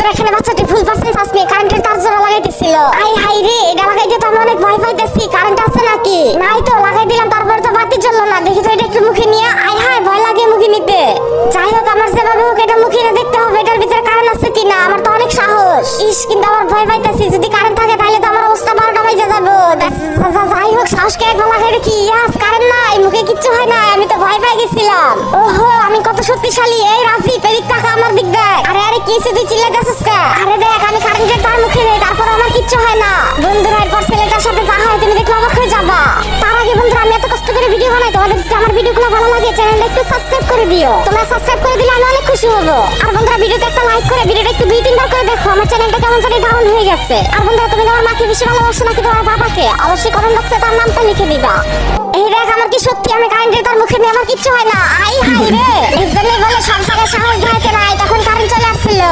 বন্ধুরা এখানে বাচ্চাটি ফুল পার্সেন্ট আজকে কারেন্টের তার জোড়া লাগাইতেছিল। আই হাই রে, এটা লাগাইতে তো আমি অনেক ভয় পাইতেছি। কারেন্ট আছে নাকি? নাই তো, লাগাই দিলাম, তারপর তো বাতি জ্বললো না। দেখি তো এটা একটু মুখে নিয়ে, আই হাই ভয় লাগে মুখে নিতে। যাই হোক, আমার যেভাবে হোক এটা মুখে নিয়ে দেখতে হবে এটার ভিতরে কারেন্ট আছে কিনা। আমার তো অনেক সাহস। ইস, কিন্তু আমার ভয় পাইতেছি, যদি কারেন্ট থাকে তাহলে তো আমার অবস্থা 12টা বাজে যাবো। যাই হোক, সাহসকে একবার লাগাই দেখি। ইয়াস, কারেন্ট নাই, মুখে কিচ্ছু হয় না। আমি তো ভয় পাই গেছিলাম। ওহো, আমি কত শক্তিশালী। এই রাফি, এদিক তাকা, আমার দিক দেখ। আরে আরে, কি তুই চিল্লাইতেছিস কে? আরে দেখ, আমি কারেন্টের তার মুখে নেই, তারপর আমার কিচ্ছু হয় না। বন্ধুরা, এরপর ছেলেটার সাথে যা হয় তুমি দেখলে অবাক হয়ে যাবা। তার আগে বন্ধুরা, আমি এত কষ্ট করে ভিডিও বানাই, তোমাদের যদি আমার ভিডিওগুলো ভালো লাগে চ্যানেলটা একটু সাবস্ক্রাইব করে দিও। তোমরা সাবস্ক্রাইব করে দিলে আমি অনেক খুশি হব। আর বন্ধুরা, ভিডিওতে একটা লাইক করে ভিডিওটা একটু 2-3 বার করে দেখো। আমার চ্যানেলটা কেমন জানি ডাউন হয়ে গেছে। আর বন্ধুরা, তুমি তোমার মাকে বেশি ভালোবাসো নাকি তোমার বাবাকে? অবশ্যই কমেন্ট বক্সে তার নামটা লিখে দিবা। এই দেখ, আমার কি সত্যি আমি কারেন্টের তার মুখে নিয়ে আমার কিচ্ছু হয় না। আই হাই রে, এর জন্যই বলে সব জায়গায় সাহস দেখাইতে নাই, তখন কারেন্ট চলে আসছিল।